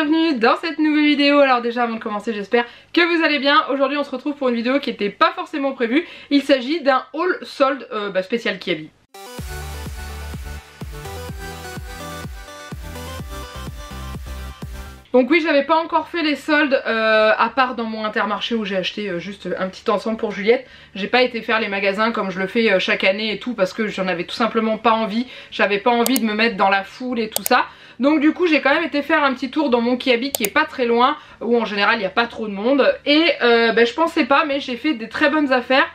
bienvenue dans cette nouvelle vidéo. Alors déjà avant de commencer, j'espère que vous allez bien. Aujourd'hui on se retrouve pour une vidéo qui n'était pas forcément prévue. Il s'agit d'un haul solde spécial Kiabi. Donc oui, j'avais pas encore fait les soldes à part dans mon Intermarché où j'ai acheté juste un petit ensemble pour Juliette. J'ai pas été faire les magasins comme je le fais chaque année et tout parce que j'en avais tout simplement pas envie. J'avais pas envie de me mettre dans la foule et tout ça. Donc du coup j'ai quand même été faire un petit tour dans mon Kiabi qui est pas très loin, où en général il n'y a pas trop de monde. Et je pensais pas, mais j'ai fait des très bonnes affaires.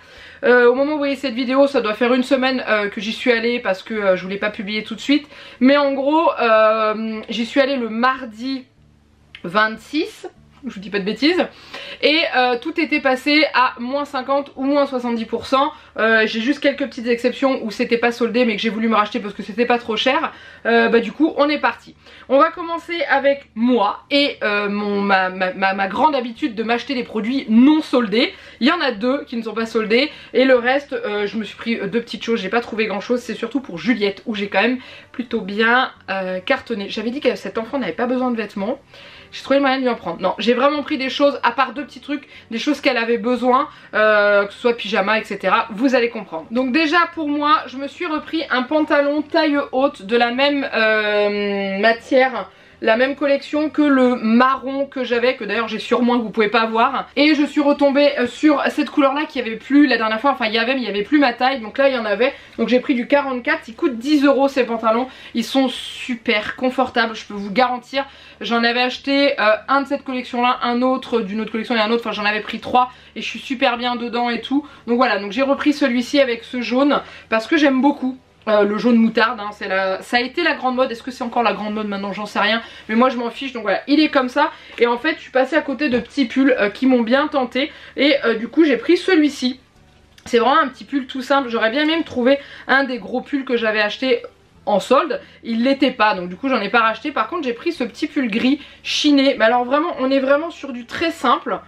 Au moment où vous voyez cette vidéo, ça doit faire une semaine que j'y suis allée parce que je voulais pas publier tout de suite. Mais en gros j'y suis allée le mardi 26, je vous dis pas de bêtises, et tout était passé à moins 50 ou moins 70%. J'ai juste quelques petites exceptions où c'était pas soldé mais que j'ai voulu me racheter parce que c'était pas trop cher. Du coup on est parti. On va commencer avec moi et ma grande habitude de m'acheter des produits non soldés. Il y en a deux qui ne sont pas soldés et le reste je me suis pris deux petites choses, j'ai pas trouvé grand chose. C'est surtout pour Juliette où j'ai quand même plutôt bien cartonné. J'avais dit que cet enfant n'avait pas besoin de vêtements. J'ai trouvé le moyen de lui en prendre. Non, j'ai vraiment pris des choses, à part deux petits trucs, des choses qu'elle avait besoin, que ce soit pyjama, etc. Vous allez comprendre. Donc déjà pour moi, je me suis repris un pantalon taille haute de la même matière, la même collection que le marron que j'avais, que d'ailleurs j'ai sur moi que vous pouvez pas voir. Et je suis retombée sur cette couleur là qui avait plus la dernière fois, enfin il y avait mais il y avait plus ma taille, donc là il y en avait. Donc j'ai pris du 44, ils coûtent 10 € ces pantalons, ils sont super confortables, je peux vous garantir. J'en avais acheté un de cette collection là, un autre d'une autre collection et un autre, enfin j'en avais pris 3 et je suis super bien dedans et tout. Donc voilà, donc j'ai repris celui-ci avec ce jaune parce que j'aime beaucoup. Le jaune moutarde, hein, ça a été la grande mode. Est-ce que c'est encore la grande mode maintenant? J'en sais rien. Mais moi je m'en fiche. Donc voilà, il est comme ça. Et en fait je suis passée à côté de petits pulls qui m'ont bien tenté. Et du coup j'ai pris celui-ci. C'est vraiment un petit pull tout simple. J'aurais bien aimé me trouver un des gros pulls que j'avais acheté en solde, il l'était pas, donc du coup j'en ai pas racheté. Par contre j'ai pris ce petit pull gris chiné. Mais alors vraiment on est vraiment sur du très simple.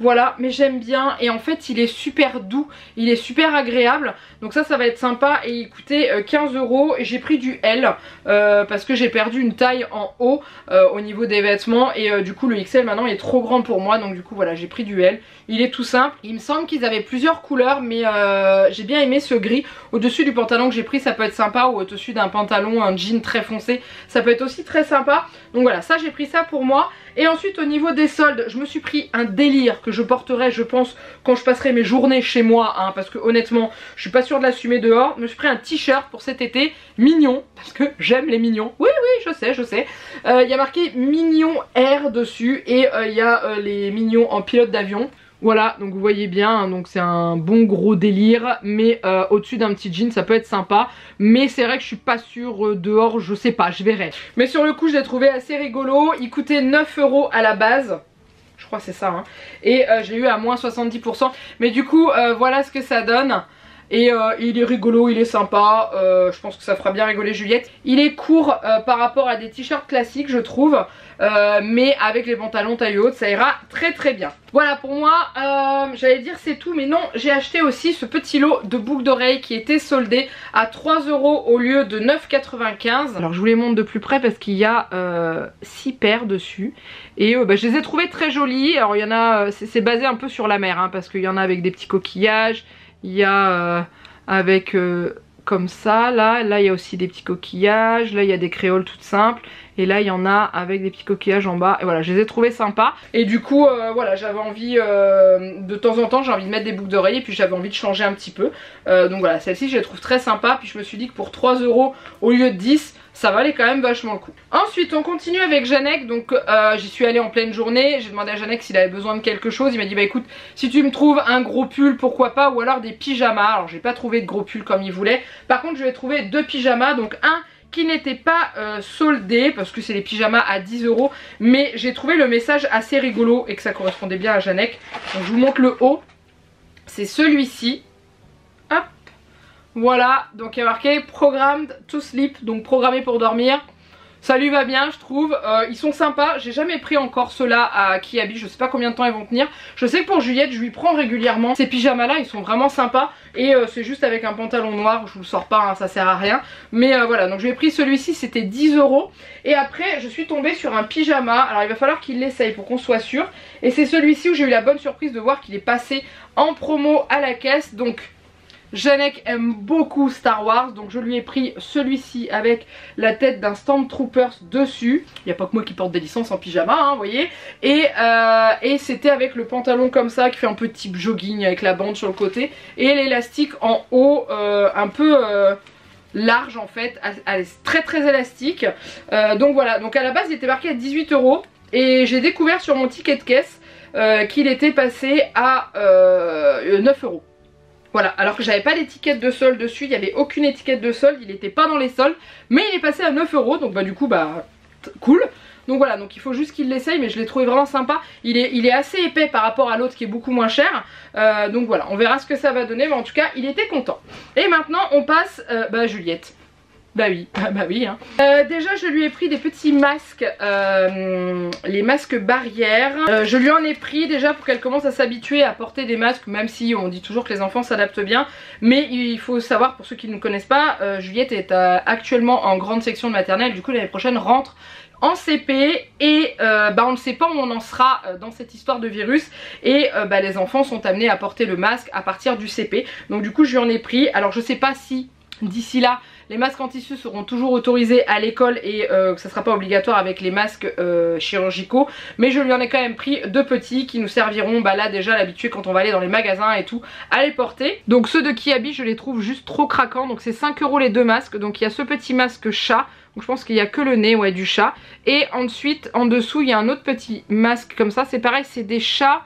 Voilà, mais j'aime bien et en fait il est super doux, il est super agréable. Donc ça va être sympa et il coûtait 15 € et j'ai pris du L parce que j'ai perdu une taille en haut au niveau des vêtements. Et du coup le XL maintenant est trop grand pour moi, donc du coup voilà j'ai pris du L. Il est tout simple, il me semble qu'ils avaient plusieurs couleurs mais j'ai bien aimé ce gris. Au-dessus du pantalon que j'ai pris ça peut être sympa, ou au-dessus d'un pantalon, un jean très foncé, ça peut être aussi très sympa. Donc voilà, ça j'ai pris ça pour moi. Et ensuite au niveau des soldes, je me suis pris un délire que je porterai je pense quand je passerai mes journées chez moi, hein, parce que honnêtement je suis pas sûre de l'assumer dehors. Je me suis pris un t-shirt pour cet été, mignon, parce que j'aime les mignons. Oui oui je sais. Il y a marqué Mignon Air dessus et il y a les mignons en pilote d'avion. Voilà, donc vous voyez bien, hein, donc c'est un bon gros délire, mais au-dessus d'un petit jean ça peut être sympa. Mais c'est vrai que je suis pas sûre dehors, je sais pas, je verrai. Mais sur le coup je l'ai trouvé assez rigolo, il coûtait 9 € à la base. Je crois que c'est ça, hein. Et je l'ai eu à moins 70%. Mais du coup voilà ce que ça donne. Et il est rigolo, il est sympa, je pense que ça fera bien rigoler Juliette. Il est court par rapport à des t-shirts classiques je trouve, mais avec les pantalons taille haute ça ira très très bien. Voilà pour moi, j'allais dire c'est tout mais non, j'ai acheté aussi ce petit lot de boucles d'oreilles qui était soldé à 3 € au lieu de 9,95 €. Alors je vous les montre de plus près parce qu'il y a 6 paires dessus. Et je les ai trouvées très jolies. Alors il y en a, c'est basé un peu sur la mer, hein, parce qu'il y en a avec des petits coquillages. Il y a avec comme ça, là il y a aussi des petits coquillages, là il y a des créoles toutes simples. Et là il y en a avec des petits coquillages en bas. Et voilà, je les ai trouvés sympas. Et du coup voilà, j'avais envie de temps en temps j'ai envie de mettre des boucles d'oreilles. Et puis j'avais envie de changer un petit peu. Donc voilà, celle-ci je la trouve très sympa. Puis je me suis dit que pour 3 € au lieu de 10, ça valait quand même vachement le coup. Ensuite on continue avec Janek. Donc j'y suis allée en pleine journée. J'ai demandé à Janek s'il avait besoin de quelque chose. Il m'a dit bah écoute, si tu me trouves un gros pull pourquoi pas, ou alors des pyjamas. Alors j'ai pas trouvé de gros pull comme il voulait. Par contre je vais trouver deux pyjamas. Donc un qui n'était pas soldé parce que c'est les pyjamas à 10 €. Mais j'ai trouvé le message assez rigolo et que ça correspondait bien à Janek. Donc je vous montre le haut. C'est celui-ci. Hop. Voilà, donc il y a marqué Programmed to sleep, donc programmé pour dormir. Ça lui va bien, je trouve. Ils sont sympas. J'ai jamais pris encore ceux-là à Kiabi. Je sais pas combien de temps ils vont tenir. Je sais que pour Juliette, je lui prends régulièrement. Ces pyjamas-là, ils sont vraiment sympas. Et c'est juste avec un pantalon noir. Je vous le sors pas, hein, ça sert à rien. Mais voilà, donc je lui ai pris celui-ci. C'était 10 €. Et après, je suis tombée sur un pyjama. Alors, il va falloir qu'il l'essaye pour qu'on soit sûr. Et c'est celui-ci où j'ai eu la bonne surprise de voir qu'il est passé en promo à la caisse. Donc... Janek aime beaucoup Star Wars, donc je lui ai pris celui-ci avec la tête d'un Stormtroopers dessus. Il n'y a pas que moi qui porte des licences en pyjama, hein, vous voyez. Et c'était avec le pantalon comme ça, qui fait un peu type jogging avec la bande sur le côté. Et l'élastique en haut, un peu... large en fait, elle est très très élastique. Donc voilà, donc à la base il était marqué à 18 € et j'ai découvert sur mon ticket de caisse qu'il était passé à 9 €. Voilà, alors que j'avais pas d'étiquette de solde dessus, il n'y avait aucune étiquette de solde, il n'était pas dans les soldes, mais il est passé à 9 €, donc bah du coup bah cool. Donc voilà, donc il faut juste qu'il l'essaye, mais je l'ai trouvé vraiment sympa. Il est assez épais par rapport à l'autre qui est beaucoup moins cher. Donc voilà, on verra ce que ça va donner, mais en tout cas il était content. Et maintenant on passe à Juliette. Bah oui, bah oui hein. Déjà je lui ai pris des petits masques, les masques barrières. Je lui en ai pris déjà pour qu'elle commence à s'habituer à porter des masques, même si on dit toujours que les enfants s'adaptent bien. Mais il faut savoir, pour ceux qui ne connaissent pas, Juliette est actuellement en grande section de maternelle, du coup l'année prochaine rentre en CP et on ne sait pas où on en sera dans cette histoire de virus et les enfants sont amenés à porter le masque à partir du CP. Donc du coup je lui en ai pris. Alors je sais pas si d'ici là les masques en tissu seront toujours autorisés à l'école et que ça sera pas obligatoire avec les masques chirurgicaux, mais je lui en ai quand même pris deux petits qui nous serviront là déjà à l'habitude quand on va aller dans les magasins et tout à les porter. Donc ceux de Kiabi je les trouve juste trop craquants, donc c'est 5 € les deux masques. Donc il y a ce petit masque chat, donc je pense qu'il n'y a que le nez, ouais, du chat, et ensuite en dessous il y a un autre petit masque comme ça, c'est pareil, c'est des chats,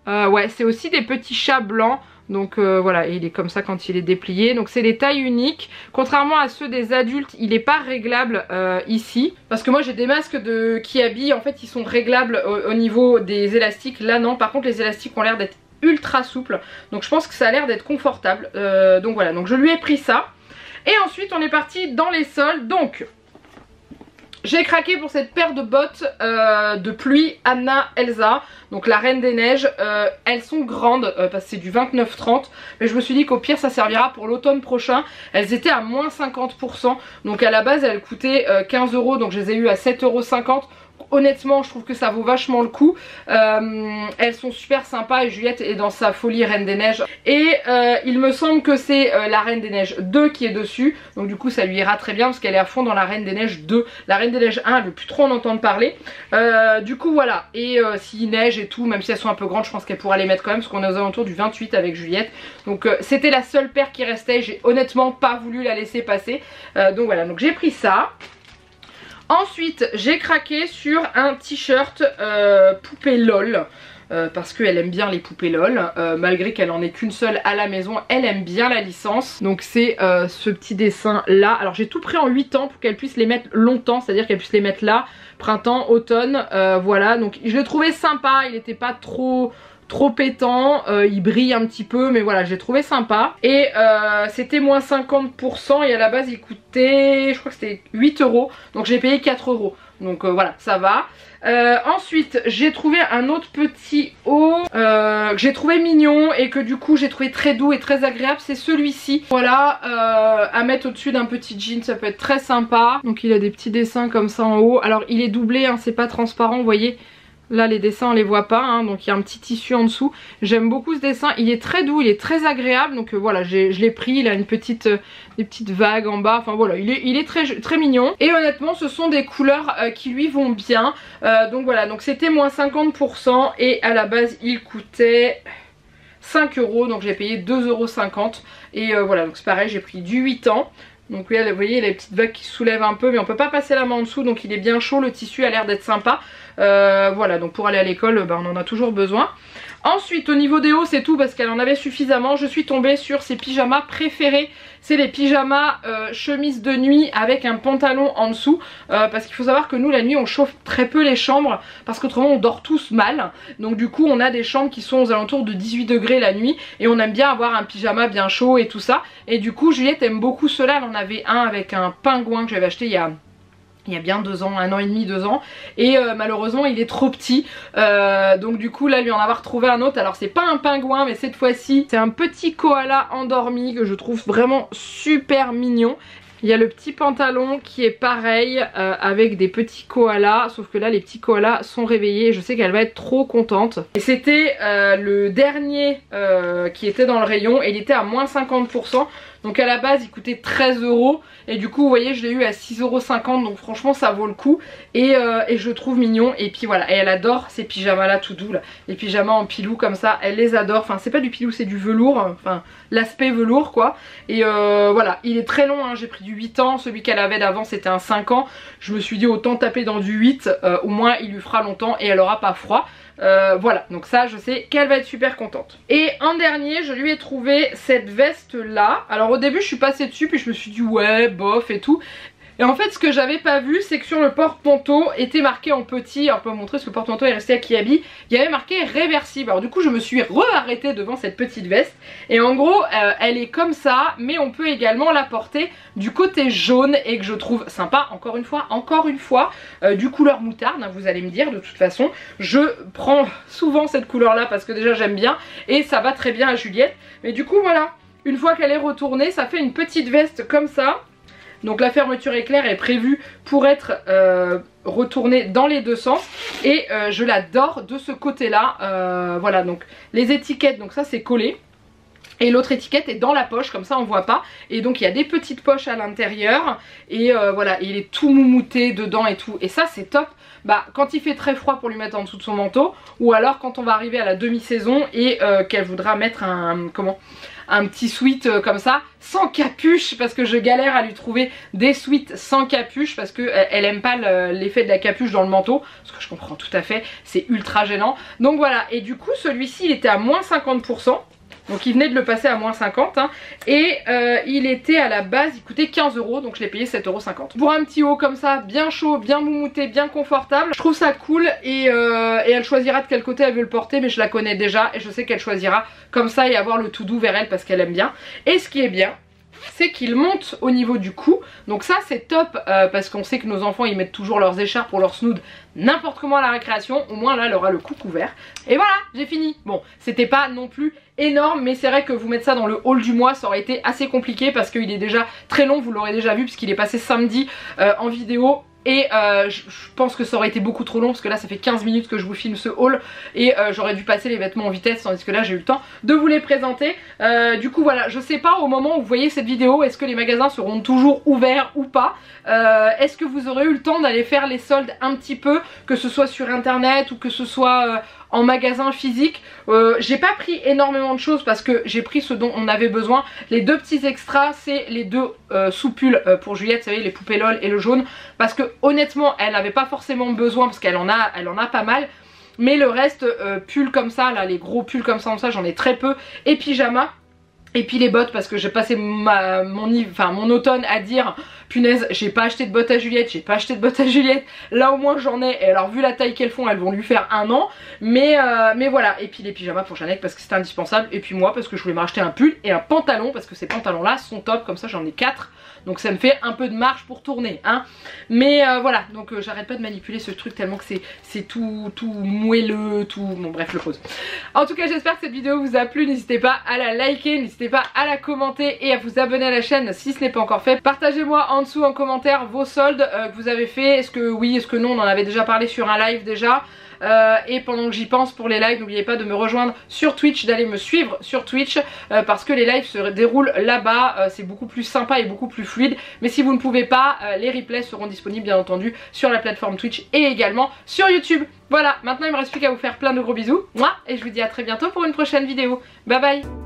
ouais c'est aussi des petits chats blancs. Donc voilà, et il est comme ça quand il est déplié. Donc c'est des tailles uniques. Contrairement à ceux des adultes, il n'est pas réglable ici. Parce que moi j'ai des masques de Kiabi, en fait ils sont réglables au niveau des élastiques. Là non, par contre les élastiques ont l'air d'être ultra souples. Donc je pense que ça a l'air d'être confortable. Donc voilà, donc je lui ai pris ça. Et ensuite on est parti dans les soldes. Donc... j'ai craqué pour cette paire de bottes de pluie Anna Elsa, donc la Reine des Neiges. Elles sont grandes parce que c'est du 29-30, mais je me suis dit qu'au pire ça servira pour l'automne prochain. Elles étaient à moins 50%, donc à la base elles coûtaient 15 €, donc je les ai eues à 7,50 €. Honnêtement je trouve que ça vaut vachement le coup. Elles sont super sympas et Juliette est dans sa folie Reine des Neiges. Et il me semble que c'est la Reine des Neiges 2 qui est dessus. Donc du coup ça lui ira très bien parce qu'elle est à fond dans la Reine des Neiges 2. La Reine des Neiges 1 elle veut plus trop en entendre parler. Du coup voilà. Et s'il neige et tout, même si elles sont un peu grandes, je pense qu'elle pourra les mettre quand même parce qu'on est aux alentours du 28 avec Juliette. Donc c'était la seule paire qui restait. J'ai honnêtement pas voulu la laisser passer. Donc voilà, donc j'ai pris ça. Ensuite j'ai craqué sur un t-shirt poupée LOL parce qu'elle aime bien les poupées LOL, malgré qu'elle en ait qu'une seule à la maison, elle aime bien la licence. Donc c'est ce petit dessin là. Alors j'ai tout pris en 8 ans pour qu'elle puisse les mettre longtemps, c'est à dire qu'elle puisse les mettre là, printemps, automne, voilà. Donc je l'ai trouvé sympa, il n'était pas trop pétant, il brille un petit peu, mais voilà, j'ai trouvé sympa. Et c'était moins 50% et à la base il coûtait, je crois que c'était 8 €, donc j'ai payé 4 €. Donc voilà, ça va. Ensuite j'ai trouvé un autre petit haut que j'ai trouvé mignon et que du coup j'ai trouvé très doux et très agréable, c'est celui-ci. Voilà, à mettre au-dessus d'un petit jean, ça peut être très sympa. Donc il a des petits dessins comme ça en haut. Alors il est doublé, hein, c'est pas transparent, vous voyez. Là les dessins on les voit pas, hein, donc il y a un petit tissu en dessous. J'aime beaucoup ce dessin, il est très doux, il est très agréable. Donc voilà, je l'ai pris, il a une petite, des petites vagues en bas. Enfin voilà, il est très mignon. Et honnêtement ce sont des couleurs qui lui vont bien. Donc voilà, donc c'était moins 50% et à la base il coûtait 5 €, donc j'ai payé 2,50 €. Et voilà, donc c'est pareil, j'ai pris du 8 ans. Donc oui, vous voyez, il y a les petites vagues qui se soulèvent un peu, mais on peut pas passer la main en dessous, donc il est bien chaud, le tissu a l'air d'être sympa. Voilà, donc pour aller à l'école, on en a toujours besoin. Ensuite au niveau des hauts c'est tout parce qu'elle en avait suffisamment. Je suis tombée sur ses pyjamas préférés. C'est les pyjamas chemise de nuit avec un pantalon en dessous. Parce qu'il faut savoir que nous la nuit on chauffe très peu les chambres parce qu'autrement on dort tous mal. Donc du coup on a des chambres qui sont aux alentours de 18 degrés la nuit. Et on aime bien avoir un pyjama bien chaud et tout ça. Et du coup Juliette aime beaucoup cela. Elle en avait un avec un pingouin que j'avais acheté il y a il y a bien 2 ans, 1 an et demi, 2 ans, et malheureusement il est trop petit, donc du coup là lui en avoir trouvé un autre. Alors c'est pas un pingouin, mais cette fois-ci c'est un petit koala endormi que je trouve vraiment super mignon. Il y a le petit pantalon qui est pareil avec des petits koalas, sauf que là les petits koalas sont réveillés et je sais qu'elle va être trop contente. Et c'était le dernier qui était dans le rayon et il était à moins 50%. Donc à la base il coûtait 13 € et du coup vous voyez je l'ai eu à 6,50 €, donc franchement ça vaut le coup et je le trouve mignon. Et puis voilà, et elle adore ces pyjamas là tout doux là, les pyjamas en pilou comme ça, elle les adore. Enfin c'est pas du pilou, c'est du velours, enfin l'aspect velours quoi. Et voilà, il est très long hein. J'ai pris du 8 ans, celui qu'elle avait d'avant c'était un 5 ans. Je me suis dit autant taper dans du 8, au moins il lui fera longtemps et elle aura pas froid. Voilà, donc ça je sais qu'elle va être super contente. Et en dernier je lui ai trouvé cette veste là. Alors au début je suis passée dessus puis je me suis dit ouais bof et tout. Et en fait ce que j'avais pas vu c'est que sur le porte-manteau était marqué en petit, alors je peux vous montrer parce que le porte-manteau est resté à Kiabi, il y avait marqué réversible. Alors du coup je me suis re-arrêtée devant cette petite veste et en gros elle est comme ça, mais on peut également la porter du côté jaune et que je trouve sympa. Encore une fois du couleur moutarde hein, vous allez me dire. De toute façon je prends souvent cette couleur là parce que déjà j'aime bien et ça va très bien à Juliette. Mais du coup voilà, une fois qu'elle est retournée ça fait une petite veste comme ça. Donc la fermeture éclair est prévue pour être retournée dans les deux sens. Et je l'adore de ce côté là. Voilà, donc les étiquettes, donc ça c'est collé. Et l'autre étiquette est dans la poche, comme ça on voit pas. Et donc il y a des petites poches à l'intérieur. Et voilà, il est tout moumouté dedans et tout. Et ça c'est top. Bah, quand il fait très froid pour lui mettre en dessous de son manteau. Ou alors quand on va arriver à la demi-saison et qu'elle voudra mettre un petit sweat comme ça, sans capuche, parce que je galère à lui trouver des sweats sans capuche, parce qu'elle aime pas l'effet de la capuche dans le manteau, ce que je comprends tout à fait, c'est ultra gênant. Donc voilà, et du coup celui-ci il était à moins 50%. Donc il venait de le passer à moins 50 hein, et il était à la base, il coûtait 15 €, donc je l'ai payé 7,50 €. Pour un petit haut comme ça, bien chaud, bien moumouté, bien confortable, je trouve ça cool et elle choisira de quel côté elle veut le porter, mais je la connais déjà et je sais qu'elle choisira comme ça et avoir le tout doux vers elle parce qu'elle aime bien. Et ce qui est bien, c'est qu'il monte au niveau du cou, donc ça c'est top parce qu'on sait que nos enfants ils mettent toujours leurs écharpes pour leur snood n'importe comment à la récréation. Au moins là elle aura le cou couvert. Et voilà, j'ai fini. Bon, c'était pas non plus énorme, mais c'est vrai que vous mettre ça dans le haul du mois ça aurait été assez compliqué parce qu'il est déjà très long, vous l'aurez déjà vu puisqu'il est passé samedi en vidéo. Et je pense que ça aurait été beaucoup trop long parce que là ça fait 15 minutes que je vous filme ce haul et j'aurais dû passer les vêtements en vitesse, tandis que là j'ai eu le temps de vous les présenter. Du coup voilà, je sais pas au moment où vous voyez cette vidéo, est-ce que les magasins seront toujours ouverts ou pas, est-ce que vous aurez eu le temps d'aller faire les soldes un petit peu, que ce soit sur internet ou que ce soit en magasin physique. J'ai pas pris énormément de choses parce que j'ai pris ce dont on avait besoin. Les deux petits extras, c'est les deux sous-pulls pour Juliette, vous savez, les poupées LOL et le jaune, parce que honnêtement elle n'avait pas forcément besoin parce qu'elle en a pas mal. Mais le reste, pulls comme ça, là les gros pulls comme ça j'en ai très peu, et pyjama. Et puis les bottes parce que j'ai passé mon automne à dire punaise j'ai pas acheté de bottes à Juliette, là au moins j'en ai, et alors vu la taille qu'elles font elles vont lui faire 1 an, mais voilà. Et puis les pyjamas pour Jeannette parce que c'est indispensable, et puis moi parce que je voulais me racheter un pull et un pantalon parce que ces pantalons là sont top, comme ça j'en ai 4. Donc ça me fait un peu de marge pour tourner hein. Mais voilà, donc j'arrête pas de manipuler ce truc tellement que c'est tout moelleux, tout... Bon bref, le pose. En tout cas j'espère que cette vidéo vous a plu, n'hésitez pas à la liker, n'hésitez pas à la commenter et à vous abonner à la chaîne si ce n'est pas encore fait. Partagez-moi en dessous en commentaire vos soldes que vous avez fait, est-ce que oui, est-ce que non, on en avait déjà parlé sur un live déjà. Et pendant que j'y pense pour les lives, n'oubliez pas de me rejoindre sur Twitch, d'aller me suivre sur Twitch parce que les lives se déroulent là-bas, c'est beaucoup plus sympa et beaucoup plus fluide. Mais si vous ne pouvez pas, les replays seront disponibles bien entendu sur la plateforme Twitch et également sur YouTube. Voilà, maintenant il me reste plus qu'à vous faire plein de gros bisous, moi, et je vous dis à très bientôt pour une prochaine vidéo. Bye bye.